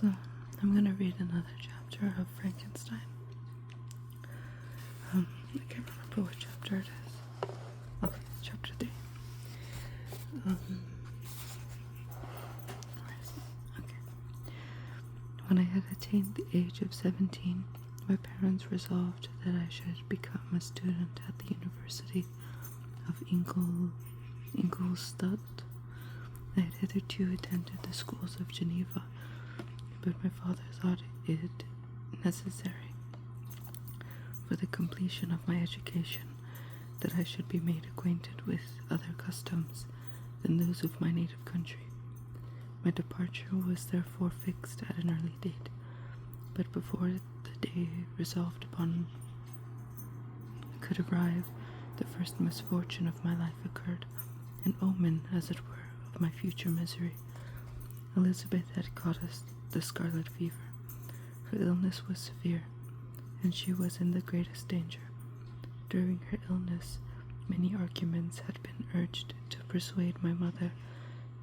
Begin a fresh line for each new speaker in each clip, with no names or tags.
So, I'm gonna read another chapter of Frankenstein. I can't remember what chapter it is. Okay, chapter 3. Where is it? Okay. When I had attained the age of 17, my parents resolved that I should become a student at the University of Ingolstadt. I had hitherto attended the schools of Geneva, but my father thought it necessary for the completion of my education that I should be made acquainted with other customs than those of my native country. My departure was therefore fixed at an early date, but before the day resolved upon could arrive, the first misfortune of my life occurred, an omen, as it were, of my future misery. Elizabeth had caught the scarlet fever. Her illness was severe, and she was in the greatest danger. During her illness, many arguments had been urged to persuade my mother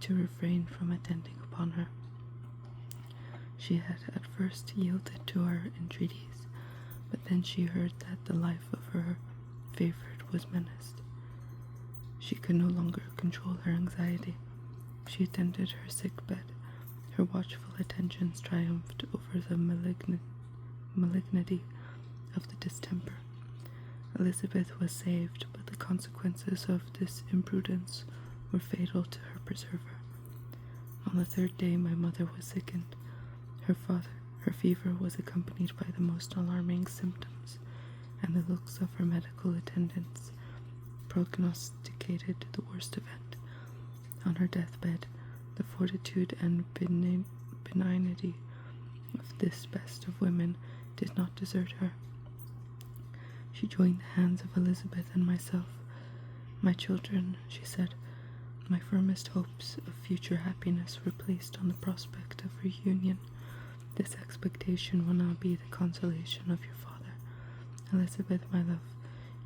to refrain from attending upon her. She had at first yielded to our entreaties, but then she heard that the life of her favorite was menaced. She could no longer control her anxiety. She attended her sick bed. Her watchful attentions triumphed over the malignity of the distemper. Elizabeth was saved, but the consequences of this imprudence were fatal to her preserver. On the third day my mother was sickened. Her fever was accompanied by the most alarming symptoms, and the looks of her medical attendants prognosticated the worst event. On her deathbed, the fortitude and benignity of this best of women did not desert her. She joined the hands of Elizabeth and myself. "My children," she said, "my firmest hopes of future happiness were placed on the prospect of reunion. This expectation will now be the consolation of your father. Elizabeth, my love,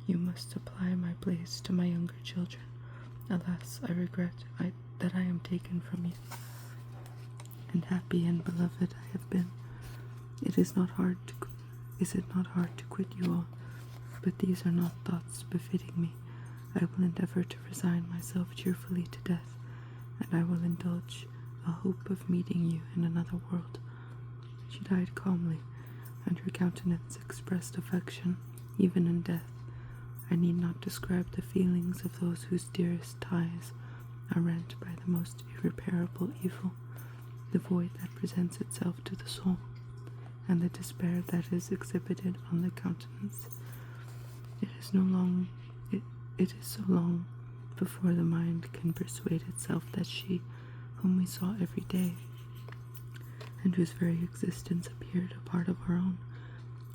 you must supply my place to my younger children. Alas, I regret that I am taken from you, and happy and beloved I have been. Is it not hard to quit you all? But these are not thoughts befitting me. I will endeavor to resign myself cheerfully to death, and I will indulge a hope of meeting you in another world." She died calmly, and her countenance expressed affection, even in death. I need not describe the feelings of those whose dearest ties are rent by the most irreparable evil, the void that presents itself to the soul, and the despair that is exhibited on the countenance. It is so long before the mind can persuade itself that she, whom we saw every day, and whose very existence appeared a part of our own,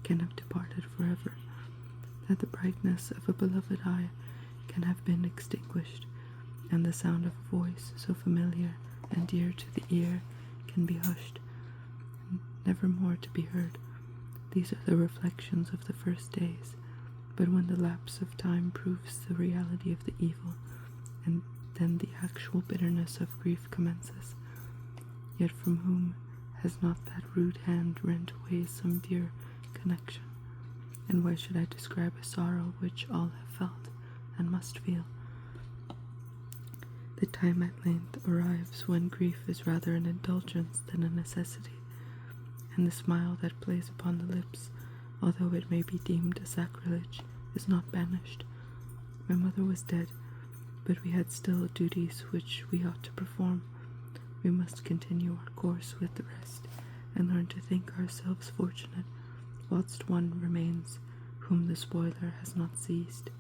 can have departed forever, that the brightness of a beloved eye can have been extinguished, and the sound of a voice so familiar and dear to the ear can be hushed, never more to be heard. These are the reflections of the first days, but when the lapse of time proves the reality of the evil, and then the actual bitterness of grief commences. Yet from whom has not that rude hand rent away some dear connection? And why should I describe a sorrow which all have felt and must feel? The time at length arrives when grief is rather an indulgence than a necessity, and the smile that plays upon the lips, although it may be deemed a sacrilege, is not banished. My mother was dead, but we had still duties which we ought to perform. We must continue our course with the rest, and learn to think ourselves fortunate, whilst one remains whom the spoiler has not seized.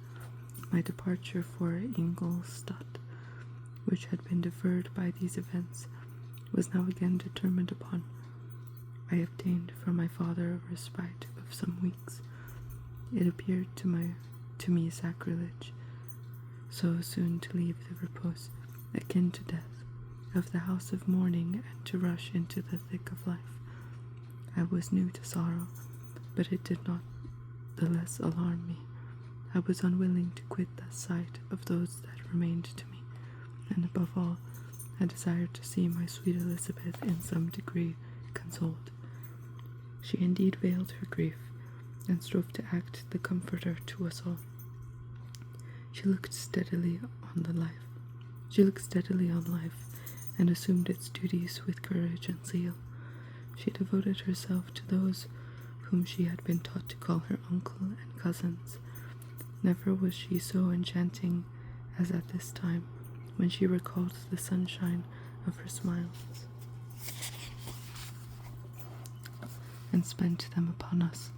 My departure for Ingolstadt, which had been deferred by these events, was now again determined upon. I obtained for my father a respite of some weeks. It appeared to me sacrilege so soon to leave the repose, akin to death, of the house of mourning, and to rush into the thick of life. I was new to sorrow, but it did not the less alarm me. I was unwilling to quit the sight of those that remained to me, and above all, I desired to see my sweet Elizabeth in some degree consoled. She indeed veiled her grief, and strove to act the comforter to us all. She looked steadily on life, and assumed its duties with courage and zeal. She devoted herself to those whom she had been taught to call her uncle and cousins. Never was she so enchanting as at this time, when she recalled the sunshine of her smiles and spent them upon us.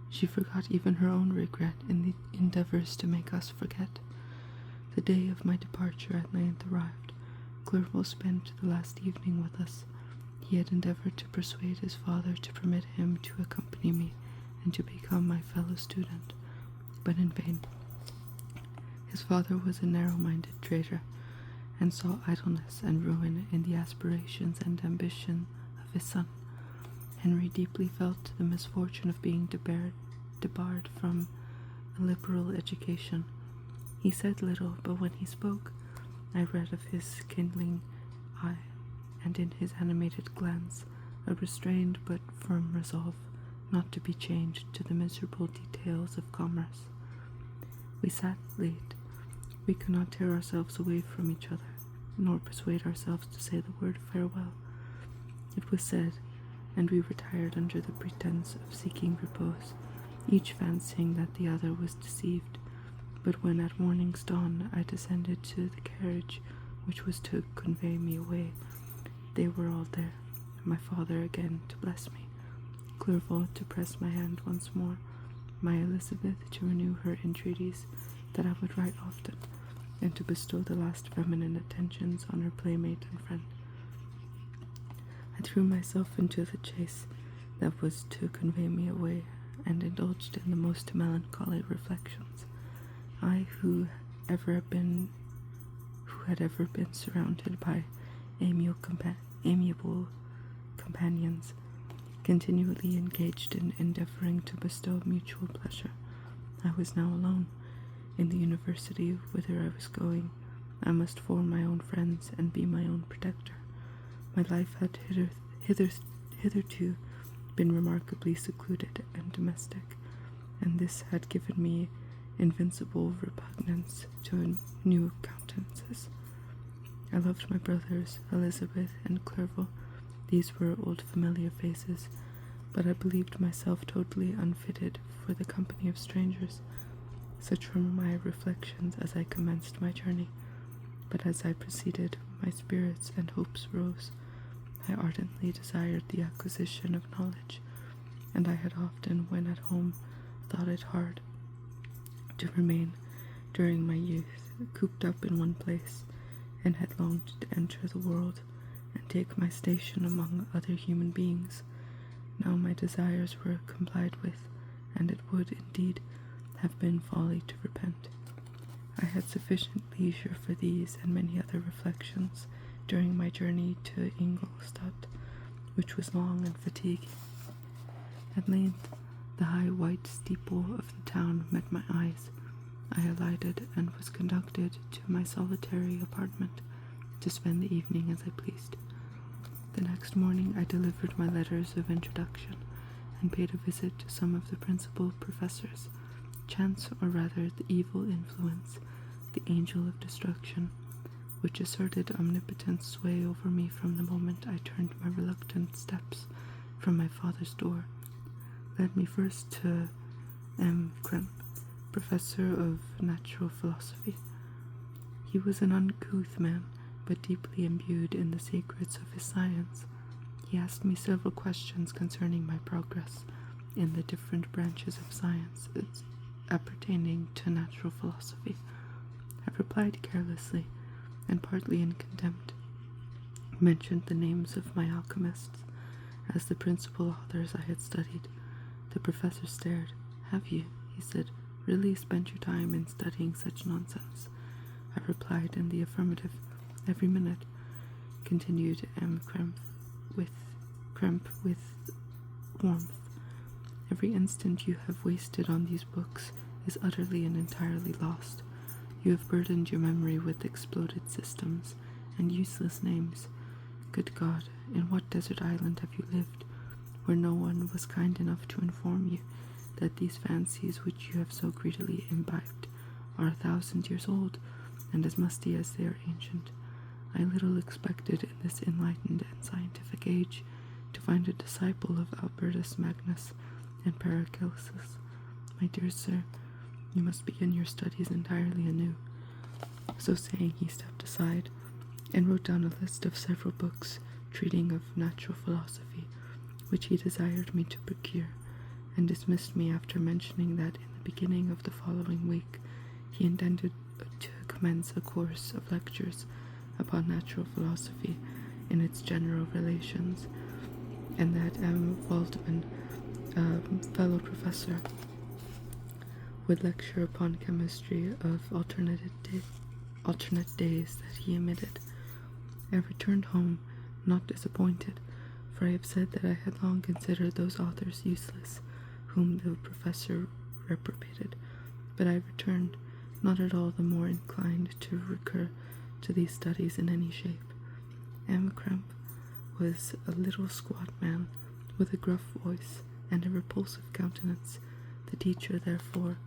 She forgot even her own regret in the endeavours to make us forget. The day of my departure at length arrived. Clerval spent the last evening with us. He had endeavoured to persuade his father to permit him to accompany me and to become my fellow student, but in vain. His father was a narrow-minded traitor, and saw idleness and ruin in the aspirations and ambition of his son. Henry deeply felt the misfortune of being debarred from a liberal education. He said little, but when he spoke, I read of his kindling eye, and in his animated glance a restrained but firm resolve not to be changed to the miserable details of commerce. We sat late. We could not tear ourselves away from each other, nor persuade ourselves to say the word farewell. It was said, and we retired under the pretence of seeking repose, each fancying that the other was deceived. But when at morning's dawn I descended to the carriage which was to convey me away, they were all there, my father again to bless me, Clerval to press my hand once more, my Elizabeth to renew her entreaties that I would write often, and to bestow the last feminine attentions on her playmate and friend. I threw myself into the chaise that was to convey me away, and indulged in the most melancholy reflections. I who had ever been surrounded by amiable companions, continually engaged in endeavouring to bestow mutual pleasure. I was now alone. In the university whither I was going, I must form my own friends and be my own protector. My life had hitherto been remarkably secluded and domestic, and this had given me invincible repugnance to new countenances. I loved my brothers, Elizabeth and Clerval. These were old familiar faces, but I believed myself totally unfitted for the company of strangers. Such were my reflections as I commenced my journey, but as I proceeded, my spirits and hopes rose. I ardently desired the acquisition of knowledge, and I had often, when at home, thought it hard to remain during my youth cooped up in one place, and had longed to enter the world and take my station among other human beings. Now my desires were complied with, and it would indeed have been folly to repent. I had sufficient leisure for these and many other reflections during my journey to Ingolstadt, which was long and fatiguing. At length, the high white steeple of the town met my eyes. I alighted and was conducted to my solitary apartment to spend the evening as I pleased. The next morning I delivered my letters of introduction and paid a visit to some of the principal professors. Chance, or rather the evil influence, the angel of destruction, which asserted omnipotent sway over me from the moment I turned my reluctant steps from my father's door, led me first to M. Kremp, professor of natural philosophy. He was an uncouth man, but deeply imbued in the secrets of his science. He asked me several questions concerning my progress in the different branches of science appertaining to natural philosophy. I replied carelessly, and partly in contempt, mentioned the names of my alchemists as the principal authors I had studied. The professor stared. "Have you," he said, "really spent your time in studying such nonsense?" I replied in the affirmative. "Every minute," continued M. Kremp with warmth. "Every instant you have wasted on these books is utterly and entirely lost. You have burdened your memory with exploded systems and useless names. Good God, in what desert island have you lived, where no one was kind enough to inform you that these fancies which you have so greedily imbibed are 1,000 years old, and as musty as they are ancient? I little expected in this enlightened and scientific age to find a disciple of Albertus Magnus and Paracelsus. My dear sir, you must begin your studies entirely anew." So saying, he stepped aside and wrote down a list of several books treating of natural philosophy, which he desired me to procure, and dismissed me after mentioning that in the beginning of the following week he intended to commence a course of lectures upon natural philosophy in its general relations, and that M. Waldman, a fellow professor, would lecture upon chemistry of alternate days that he omitted. I returned home, not disappointed, for I have said that I had long considered those authors useless whom the professor reprobated, but I returned not at all the more inclined to recur to these studies in any shape. M. Kremp was a little squat man with a gruff voice and a repulsive countenance. The teacher, therefore,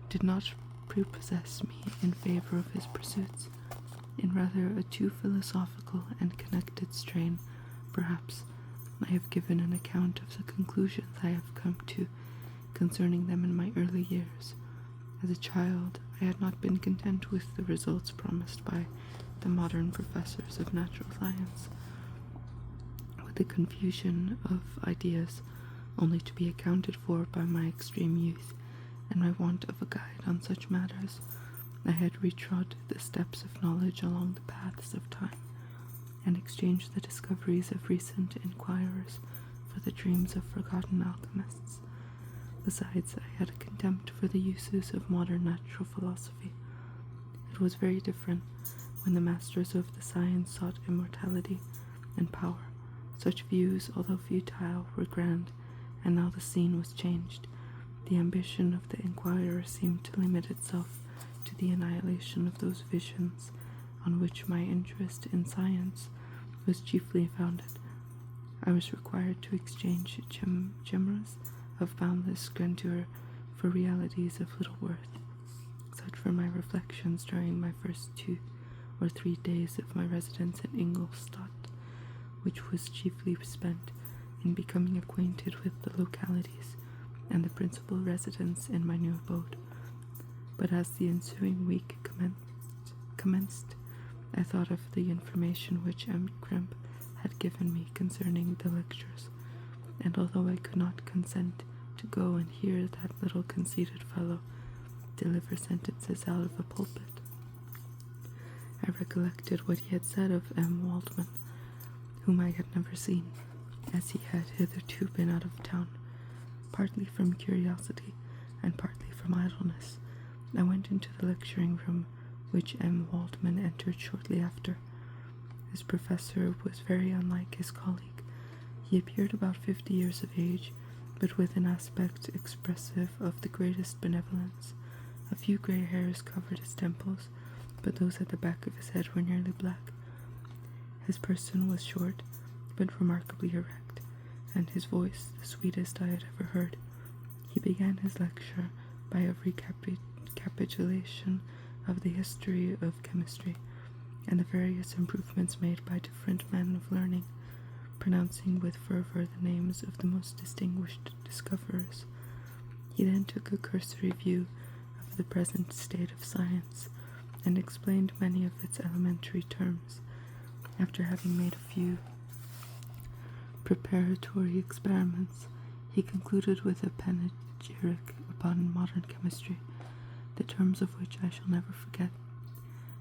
did not prepossess me in favor of his pursuits. In rather a too philosophical and connected strain, perhaps, I have given an account of the conclusions I have come to concerning them in my early years. As a child, I had not been content with the results promised by the modern professors of natural science, with the confusion of ideas only to be accounted for by my extreme youth and my want of a guide on such matters. I had retrod the steps of knowledge along the paths of time, and exchanged the discoveries of recent inquirers for the dreams of forgotten alchemists. Besides, I had a contempt for the uses of modern natural philosophy. It was very different when the masters of the science sought immortality and power. Such views, although futile, were grand, and now the scene was changed. The ambition of the inquirer seemed to limit itself to the annihilation of those visions on which my interest in science was chiefly founded. I was required to exchange chimeras of boundless grandeur for realities of little worth. Such were my reflections during my first 2 or 3 days of my residence in Ingolstadt, which was chiefly spent in becoming acquainted with the localities and the principal residents in my new abode. But as the ensuing week commenced, I thought of the information which M. Kremp had given me concerning the lectures, and although I could not consent to go and hear that little conceited fellow deliver sentences out of a pulpit, I recollected what he had said of M. Waldman, whom I had never seen, as he had hitherto been out of town, partly from curiosity and partly from idleness. I went into the lecturing room, which M. Waldman entered shortly after. His professor was very unlike his colleague. He appeared about 50 years of age, but with an aspect expressive of the greatest benevolence. A few grey hairs covered his temples, but those at the back of his head were nearly black. His person was short, but remarkably erect, and his voice the sweetest I had ever heard. He began his lecture by a recapitulation of the history of chemistry, and the various improvements made by different men of learning, pronouncing with fervour the names of the most distinguished discoverers. He then took a cursory view of the present state of science, and explained many of its elementary terms. After having made a few preparatory experiments, he concluded with a panegyric upon modern chemistry, the terms of which I shall never forget.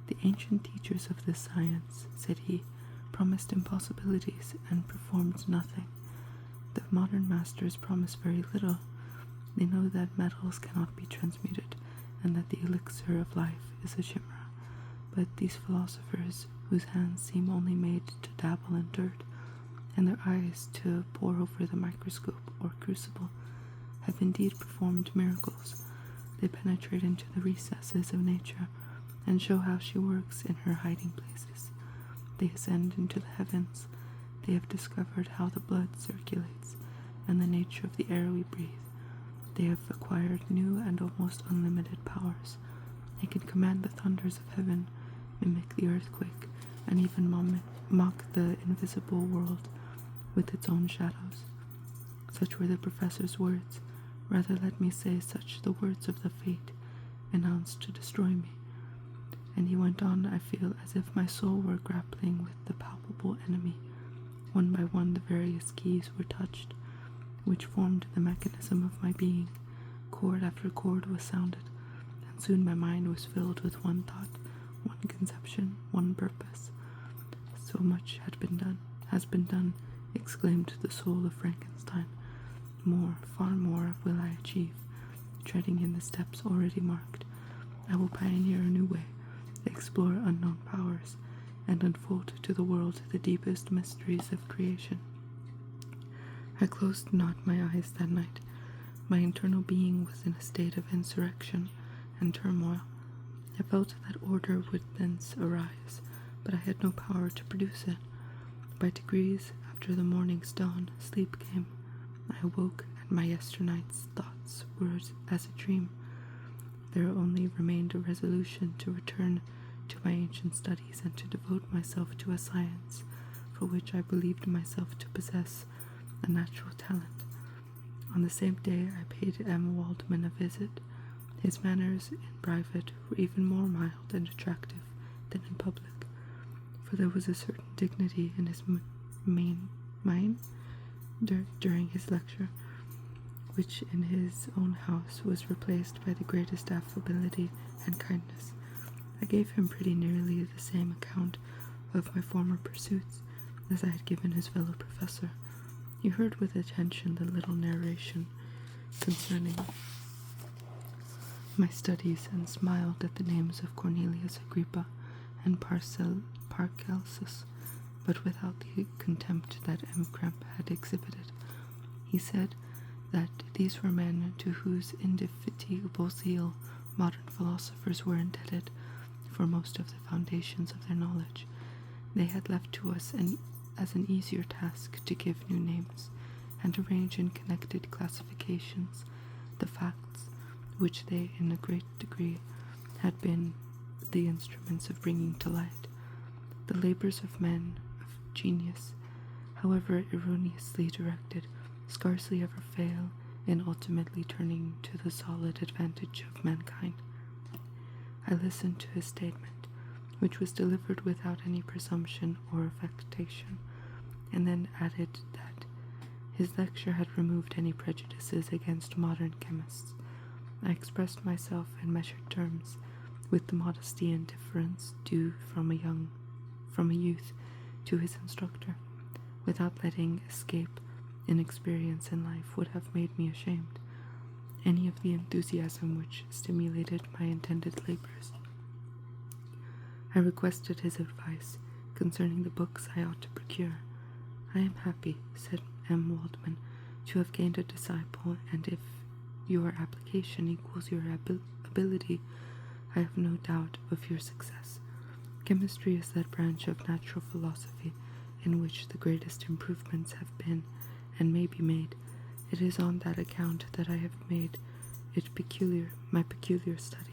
"The ancient teachers of this science," said he, "promised impossibilities and performed nothing. The modern masters promise very little. They know that metals cannot be transmuted, and that the elixir of life is a chimera. But these philosophers, whose hands seem only made to dabble in dirt, and their eyes to pore over the microscope or crucible, have indeed performed miracles. They penetrate into the recesses of nature, and show how she works in her hiding places. They ascend into the heavens. They have discovered how the blood circulates and the nature of the air we breathe. They have acquired new and almost unlimited powers. They can command the thunders of heaven, mimic the earthquake, and even mock the invisible world with its own shadows. Such were the professor's words. Rather, let me say, such the words of the fate announced to destroy me. And he went on, I feel as if my soul were grappling with the palpable enemy. One by one the various keys were touched, which formed the mechanism of my being. Chord after chord was sounded, and soon my mind was filled with one thought, one conception, one purpose. So much has been done, exclaimed the soul of Frankenstein. More, far more will I achieve, treading in the steps already marked. I will pioneer a new way, explore unknown powers, and unfold to the world the deepest mysteries of creation. I closed not my eyes that night. My internal being was in a state of insurrection and turmoil. I felt that order would thence arise, but I had no power to produce it. By degrees, after the morning's dawn, sleep came. I awoke, and my yesternight's thoughts were as a dream. There only remained a resolution to return to my ancient studies and to devote myself to a science for which I believed myself to possess a natural talent. On the same day I paid M. Waldman a visit. His manners in private were even more mild and attractive than in public, for there was a certain dignity in his mien during his lecture, which in his own house was replaced by the greatest affability and kindness. I gave him pretty nearly the same account of my former pursuits as I had given his fellow professor. He heard with attention the little narration concerning my studies and smiled at the names of Cornelius Agrippa and Paracelsus, but without the contempt that M. Krempe had exhibited. He said that these were men to whose indefatigable zeal modern philosophers were indebted for most of the foundations of their knowledge. They had left to us as an easier task to give new names and arrange in connected classifications the facts which they in a great degree had been the instruments of bringing to light. The labors of men of genius, however erroneously directed, scarcely ever fail in ultimately turning to the solid advantage of mankind. I listened to his statement, which was delivered without any presumption or affectation, and then added that his lecture had removed any prejudices against modern chemists. I expressed myself in measured terms, with the modesty and deference due from a youth to his instructor, without letting escape inexperience in life would have made me ashamed. Any of the enthusiasm which stimulated my intended labors. I requested his advice concerning the books I ought to procure. I am happy, said M. Waldman, to have gained a disciple, and if your application equals your ability, I have no doubt of your success. Chemistry is that branch of natural philosophy in which the greatest improvements have been and may be made. It is on that account that I have made it my peculiar study.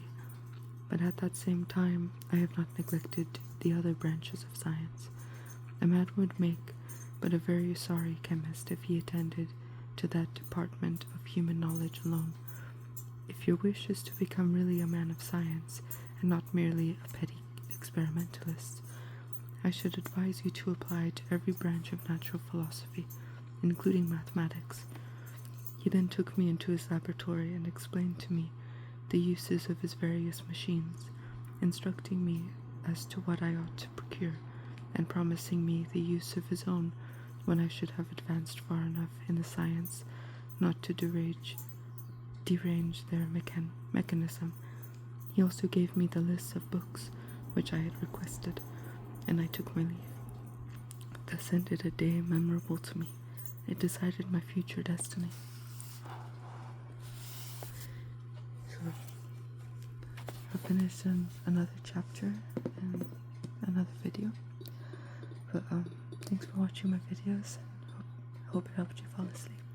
But at that same time, I have not neglected the other branches of science. A man would make but a very sorry chemist if he attended to that department of human knowledge alone. If your wish is to become really a man of science, and not merely a petty experimentalist, I should advise you to apply to every branch of natural philosophy, including mathematics. He then took me into his laboratory and explained to me the uses of his various machines, instructing me as to what I ought to procure, and promising me the use of his own when I should have advanced far enough in the science not to derange their mechanism. He also gave me the lists of books which I had requested, and I took my leave. Thus ended a day memorable to me. It decided my future destiny. So, I'll finish another chapter in another video. But thanks for watching my videos. I hope it helped you fall asleep.